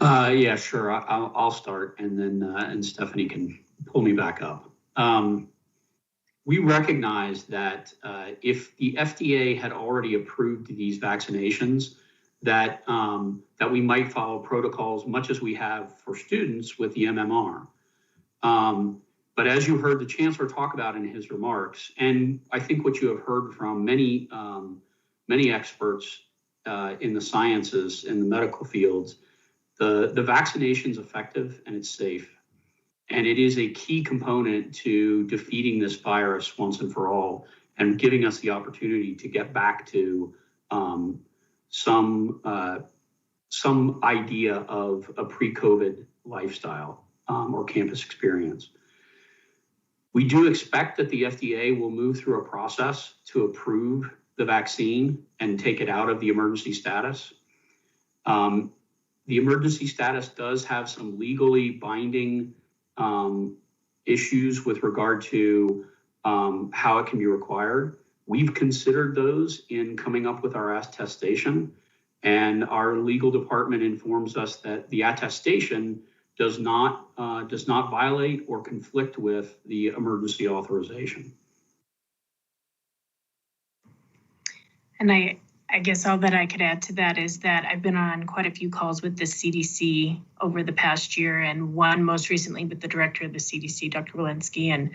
Speaker 4: Yeah, sure. I'll start, and then and Stephanie can pull me back up. We recognize that if the FDA had already approved these vaccinations, that we might follow protocols much as we have for students with the MMR. But as you heard the Chancellor talk about in his remarks, and I think what you have heard from many experts in the sciences, in the medical fields, the vaccination is effective and it's safe. And it is a key component to defeating this virus once and for all, and giving us the opportunity to get back to some idea of a pre-COVID lifestyle or campus experience. We do expect that the FDA will move through a process to approve the vaccine and take it out of the emergency status. The emergency status does have some legally binding issues with regard to how it can be required. We've considered those in coming up with our attestation, And our legal department informs us that the attestation does not violate or conflict with the emergency authorization.
Speaker 5: And I guess all that I could add to that is that I've been on quite a few calls with the CDC over the past year, and one most recently with the director of the CDC, Dr. Walensky,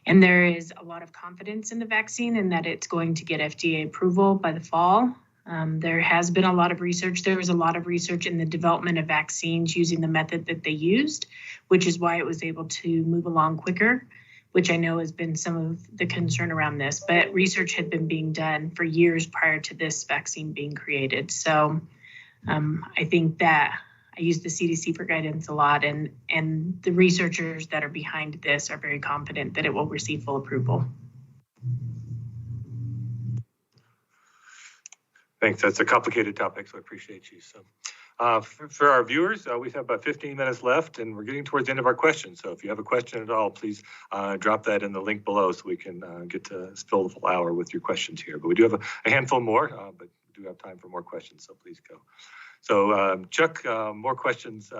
Speaker 5: and there is a lot of confidence in the vaccine and that it's going to get FDA approval by the fall. There has been a lot of research. There was a lot of research in the development of vaccines using the method that they used, which is why it was able to move along quicker, which I know has been some of the concern around this. But research had been being done for years prior to this vaccine being created. So I think that I use the CDC for guidance a lot, and the researchers that are behind this are very confident that it will receive full approval.
Speaker 1: Thanks. That's a complicated topic, so I appreciate you. So for our viewers, we have about 15 minutes left, and we're getting towards the end of our questions. So if you have a question at all, please drop that in the link below so we can get to fill the full hour with your questions here. But we do have a handful more, but we do have time for more questions, so please go. So Chuck, more questions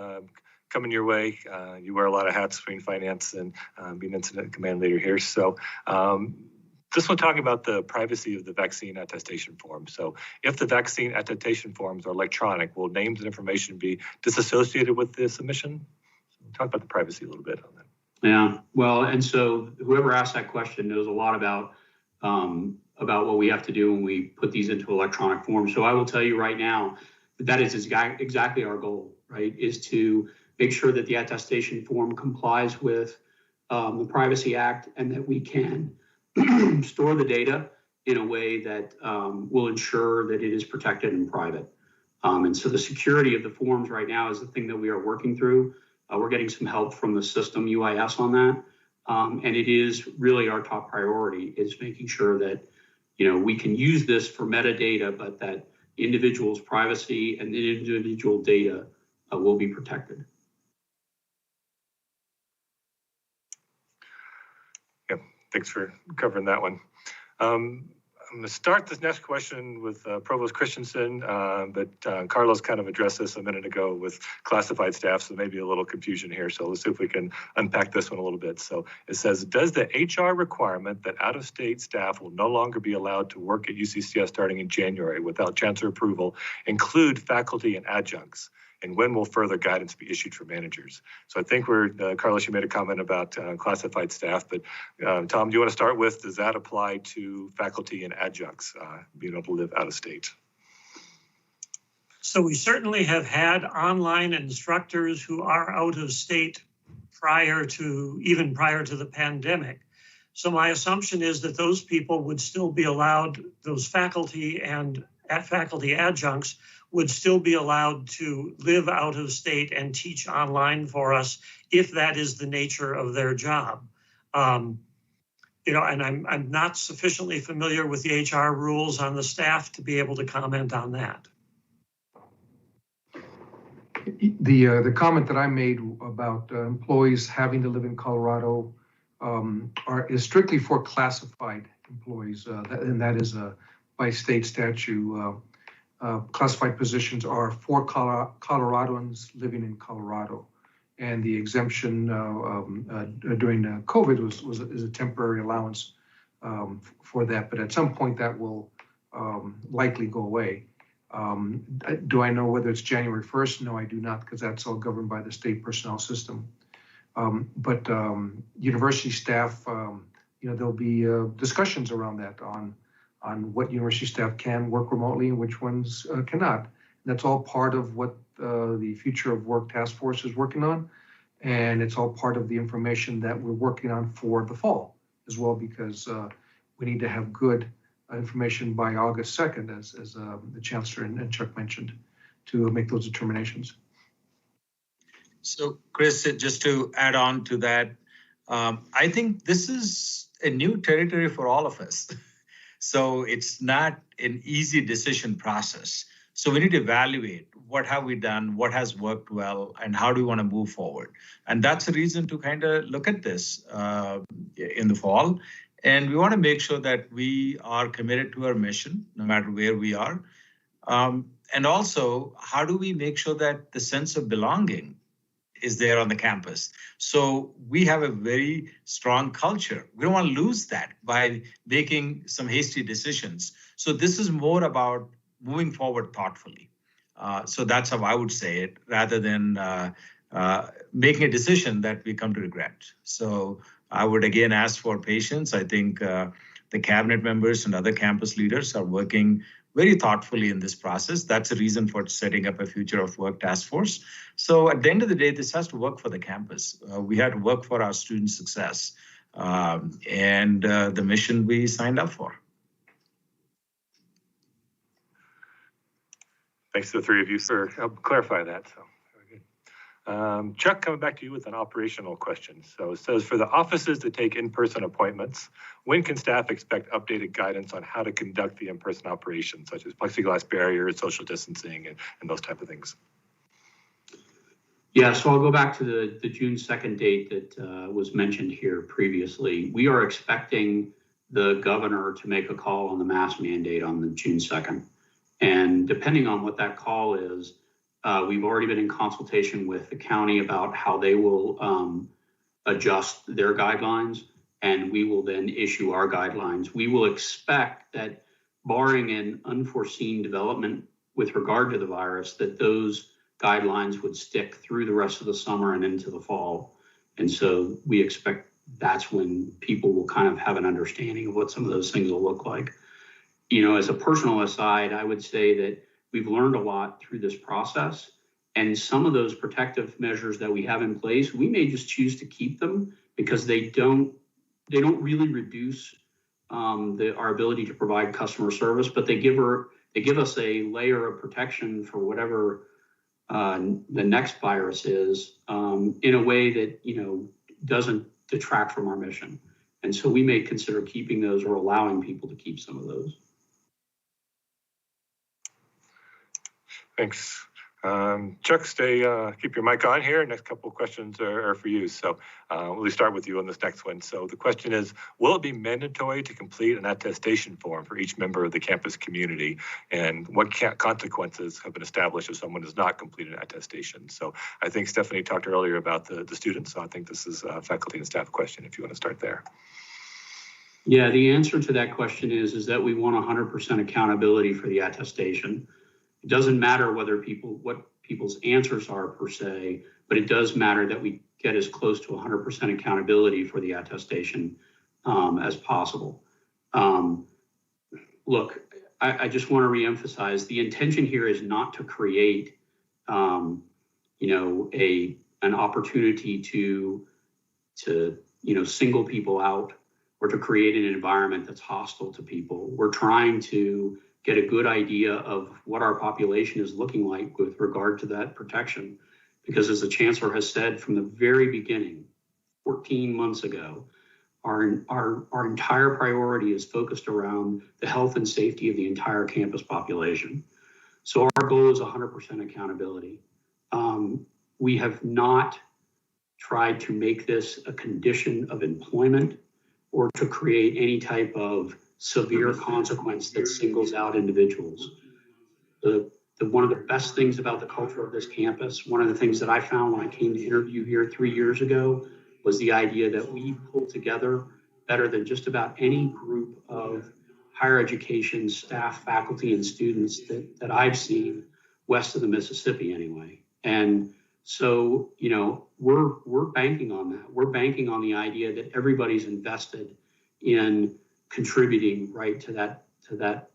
Speaker 1: coming your way. You wear a lot of hats between finance and being incident command leader here. So this one talking about the privacy of the vaccine attestation form. So if the vaccine attestation forms are electronic, will names and information be disassociated with the submission? So talk about the privacy a little bit on that.
Speaker 4: Yeah, well, and so whoever asked that question knows a lot about what we have to do when we put these into electronic form. So I will tell you right now that is exactly our goal, right, is to make sure that the attestation form complies with the Privacy Act and that we can store the data in a way that will ensure that it is protected and private. And so the security of the forms right now is the thing that we are working through. We're getting some help from the system UIS on that. And it is really our top priority is making sure that, we can use this for metadata, but that individuals' privacy and the individual data will be protected.
Speaker 1: Yep, thanks for covering that one. I'm going to start this next question with Provost Christensen, but Carlos kind of addressed this a minute ago with classified staff, so maybe a little confusion here. So let's see if we can unpack this one a little bit. So it says, does the HR requirement that out-of-state staff will no longer be allowed to work at UCCS starting in January without chancellor approval include faculty and adjuncts? And when will further guidance be issued for managers? So I think Carlos, you made a comment about classified staff, but Tom, do you want to start with, does that apply to faculty and adjuncts being able to live out of state?
Speaker 7: So we certainly have had online instructors who are out of state even prior to the pandemic. So my assumption is that those people would still be allowed, those faculty and faculty adjuncts would still be allowed to live out of state and teach online for us if that is the nature of their job. And I'm not sufficiently familiar with the HR rules on the staff to be able to comment on that.
Speaker 6: The comment that I made about employees having to live in Colorado is strictly for classified employees, and that is by state statute. Classified positions are for Coloradoans living in Colorado, and the exemption during COVID is a temporary allowance for that. But at some point, that will likely go away. Do I know whether it's January 1st? No, I do not, because that's all governed by the state personnel system. But university staff, there'll be discussions around that on what university staff can work remotely and which ones cannot. And that's all part of what the Future of Work Task Force is working on. And it's all part of the information that we're working on for the fall as well, because we need to have good information by August 2nd, as the Chancellor and Chuck mentioned, to make those determinations.
Speaker 2: So, Chris, just to add on to that, I think this is a new territory for all of us. So it's not an easy decision process. So we need to evaluate what have we done, what has worked well, and how do we want to move forward. And that's a reason to kind of look at this in the fall. And we want to make sure that we are committed to our mission, no matter where we are. And also, how do we make sure that the sense of belonging is there on the campus? So we have a very strong culture. We don't want to lose that by making some hasty decisions. So this is more about moving forward thoughtfully. So that's how I would say it, rather than making a decision that we come to regret. So I would again ask for patience. I think the cabinet members and other campus leaders are working very thoughtfully in this process. That's a reason for setting up a Future of Work task force. So at the end of the day, this has to work for the campus. We had to work for our student success and the mission we signed up for.
Speaker 1: Thanks to the three of you for helping clarify that. So very good. Chuck, coming back to you with an operational question. So it says, for the offices that take in-person appointments, when can staff expect updated guidance on how to conduct the in-person operations, such as plexiglass barriers, social distancing, and those type of things?
Speaker 4: Yeah, so I'll go back to the June 2nd date that was mentioned here previously. We are expecting the governor to make a call on the mask mandate on the June 2nd. And depending on what that call is, we've already been in consultation with the county about how they will adjust their guidelines, and we will then issue our guidelines. We will expect that, barring an unforeseen development with regard to the virus, that those guidelines would stick through the rest of the summer and into the fall. And so we expect that's when people will kind of have an understanding of what some of those things will look like. You know, as a personal aside, I would say that we've learned a lot through this process, and some of those protective measures that we have in place, we may just choose to keep them because they don't really reduce our ability to provide customer service, but they give us a layer of protection for whatever the next virus is in a way that, you know, doesn't detract from our mission. And so we may consider keeping those or allowing people to keep some of those.
Speaker 1: Thanks. Chuck, keep your mic on here. Next couple of questions are for you. So we'll start with you on this next one. So the question is, will it be mandatory to complete an attestation form for each member of the campus community? And what consequences have been established if someone does not complete an attestation? So I think Stephanie talked earlier about the students. So I think this is a faculty and staff question, if you want to start there.
Speaker 4: Yeah, the answer to that question is that we want 100% accountability for the attestation. It doesn't matter what people's answers are per se, but it does matter that we get as close to 100% accountability for the attestation as possible. Look, I just want to reemphasize the intention here is not to create, an opportunity to single people out or to create an environment that's hostile to people. We're trying to get a good idea of what our population is looking like with regard to that protection. Because as the chancellor has said from the very beginning, 14 months ago, our entire priority is focused around the health and safety of the entire campus population. So our goal is 100% accountability. We have not tried to make this a condition of employment or to create any type of severe consequence that singles out individuals. One of the best things about the culture of this campus, one of the things that I found when I came to interview here 3 years ago, was the idea that we pull together better than just about any group of higher education staff, faculty, and students that I've seen west of the Mississippi anyway. And so, we're banking on that. We're banking on the idea that everybody's invested in contributing right to that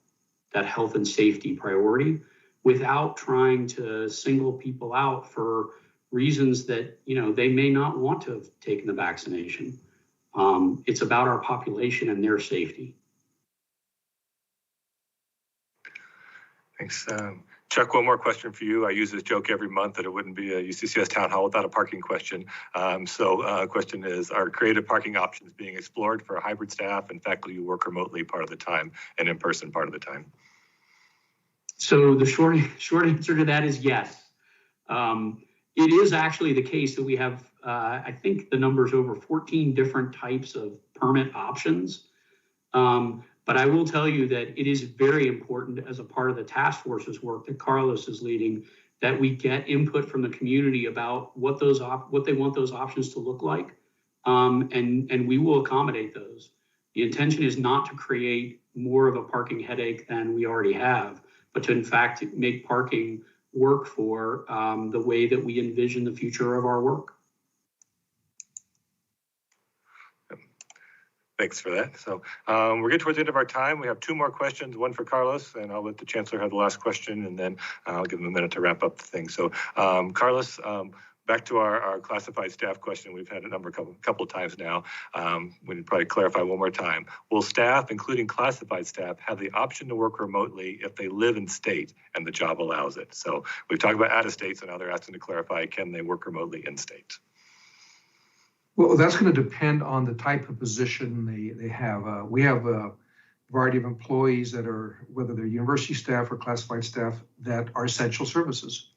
Speaker 4: health and safety priority without trying to single people out for reasons that, they may not want to have taken the vaccination. It's about our population and their safety.
Speaker 1: Thanks. Chuck, one more question for you. I use this joke every month that it wouldn't be a UCCS town hall without a parking question. Question is, are creative parking options being explored for hybrid staff and faculty who work remotely part of the time and in person part of the time?
Speaker 4: So the short answer to that is yes. It is actually the case that we have, I think the number's over 14 different types of permit options. But I will tell you that it is very important as a part of the task force's work that Carlos is leading, that we get input from the community about what they want those options to look like, and we will accommodate those. The intention is not to create more of a parking headache than we already have, but to in fact make parking work for the way that we envision the future of our work.
Speaker 1: Thanks for that. So we're getting towards the end of our time. We have two more questions, one for Carlos, and I'll let the Chancellor have the last question, and then I'll give him a minute to wrap up the thing. So Carlos, back to our classified staff question. We've had a couple of times now. We need to probably clarify one more time. Will staff, including classified staff, have the option to work remotely if they live in state and the job allows it? So we've talked about out of state, so now they're asking to clarify, can they work remotely in state?
Speaker 6: Well, that's going to depend on the type of position they have. We have a variety of employees that are, whether they're university staff or classified staff, that are essential services.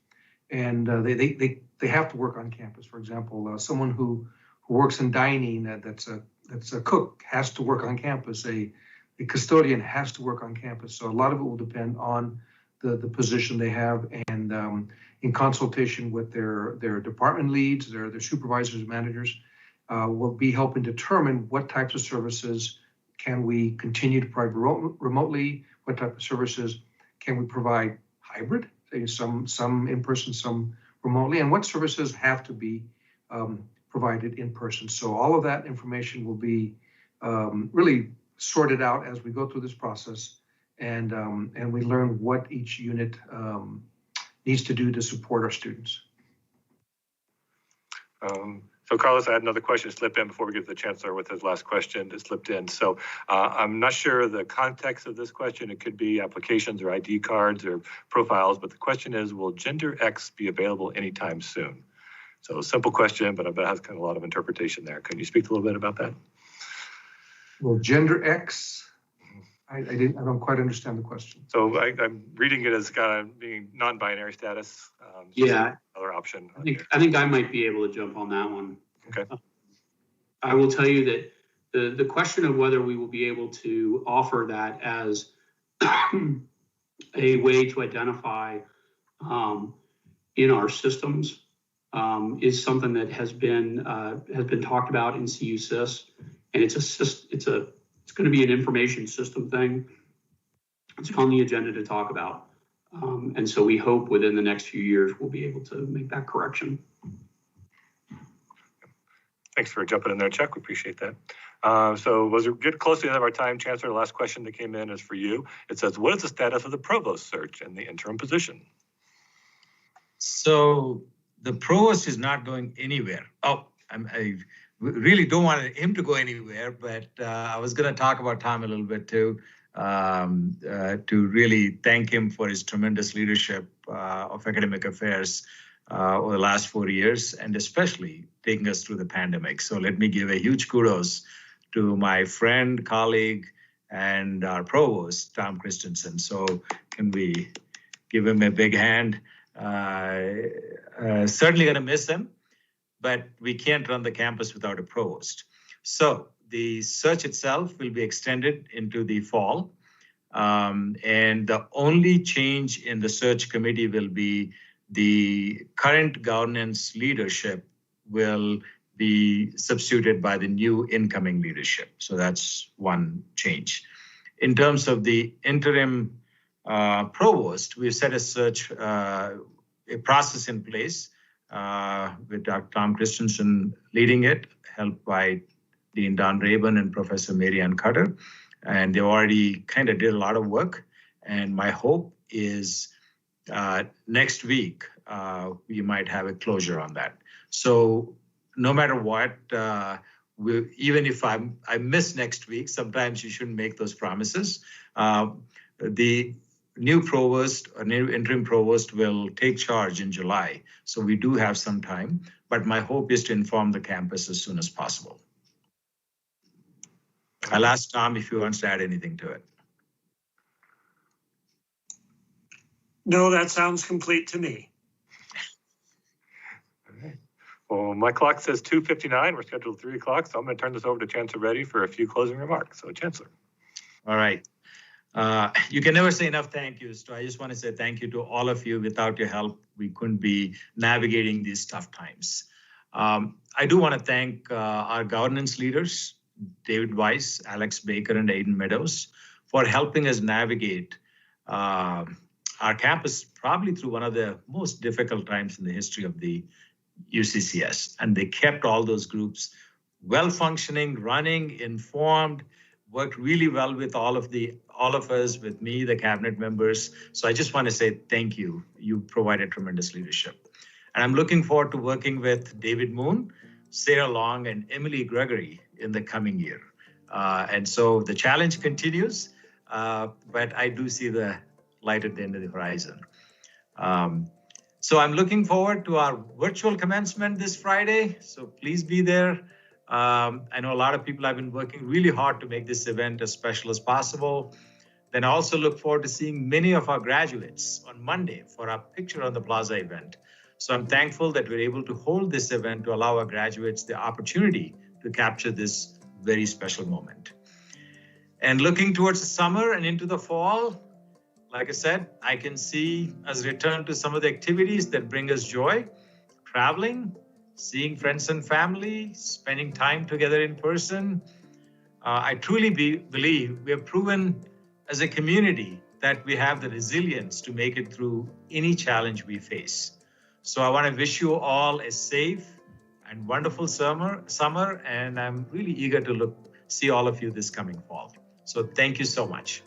Speaker 6: And they have to work on campus. For example, someone who works in dining, that's a cook, has to work on campus. A custodian has to work on campus. So a lot of it will depend on the position they have, and in consultation with their department leads, their supervisors and managers, will be helping determine what types of services can we continue to provide remotely, what type of services can we provide hybrid, say some in person, some remotely, and what services have to be provided in person. So all of that information will be really sorted out as we go through this process, and we learn what each unit needs to do to support our students.
Speaker 1: So Carlos, I had another question slip in before we get to the Chancellor with his last question that slipped in. So I'm not sure the context of this question. It could be applications or ID cards or profiles, but the question is, will Gender X be available anytime soon? So a simple question, but I bet it has kind of a lot of interpretation there. Can you speak a little bit about that?
Speaker 6: Well, Gender X, I don't quite understand the question.
Speaker 1: So I'm reading it as kind of being non-binary status.
Speaker 4: Yeah.
Speaker 1: Another option.
Speaker 4: I think I might be able to jump on that one.
Speaker 1: Okay.
Speaker 4: I will tell you that the question of whether we will be able to offer that as a way to identify in our systems is something that has been talked about in CUCCS, and it's going to be an information system thing. It's on the agenda to talk about. And so we hope within the next few years, we'll be able to make that correction.
Speaker 1: Thanks for jumping in there, Chuck. We appreciate that. So as we get close to the end of our time, Chancellor, the last question that came in is for you. It says, what is the status of the provost search and the interim position?
Speaker 2: So the provost is not going anywhere. Oh, I really don't want him to go anywhere, but I was going to talk about Tom a little bit too, to really thank him for his tremendous leadership of academic affairs over the last 4 years, and especially taking us through the pandemic. So let me give a huge kudos to my friend, colleague, and our provost, Tom Christensen. So can we give him a big hand? Certainly going to miss him, but we can't run the campus without a provost. So the search itself will be extended into the fall. And the only change in the search committee will be the current governance leadership will be substituted by the new incoming leadership. So that's one change. In terms of the interim provost, we've set a search, a process in place with Dr. Tom Christensen leading it, helped by Dean Don Rabin and Professor Mary Ann Cutter. And they already kind of did a lot of work. And my hope is next week, we might have a closure on that. So no matter what, even if I miss next week, sometimes you shouldn't make those promises. The new provost, or new interim provost, will take charge in July. So we do have some time, but my hope is to inform the campus as soon as possible. I'll ask Tom if he wants to add anything to it.
Speaker 7: No, that sounds complete to me.
Speaker 1: All right. Well, my clock says 2:59. We're scheduled 3 o'clock, so I'm going to turn this over to Chancellor Reddy for a few closing remarks. So, Chancellor.
Speaker 2: All right. You can never say enough thank yous. So I just want to say thank you to all of you. Without your help, we couldn't be navigating these tough times. I do want to thank our governance leaders, David Weiss, Alex Baker, and Aiden Meadows, for helping us navigate our campus probably through one of the most difficult times in the history of the UCCS. And they kept all those groups well functioning, running, informed, worked really well with all of us, with me, the cabinet members. So I just want to say thank you. You provided tremendous leadership. And I'm looking forward to working with David Moon, Sarah Long, and Emily Gregory in the coming year. And so the challenge continues, but I do see the light at the end of the horizon. So I'm looking forward to our virtual commencement this Friday. So please be there. I know a lot of people have been working really hard to make this event as special as possible. Then I also look forward to seeing many of our graduates on Monday for our Picture on the Plaza event. So I'm thankful that we're able to hold this event to allow our graduates the opportunity to capture this very special moment. And looking towards the summer and into the fall, like I said, I can see us return to some of the activities that bring us joy, traveling, seeing friends and family, spending time together in person. I truly believe we have proven as a community that we have the resilience to make it through any challenge we face. So I want to wish you all a safe and wonderful summer, and I'm really eager to see all of you this coming fall. So thank you so much.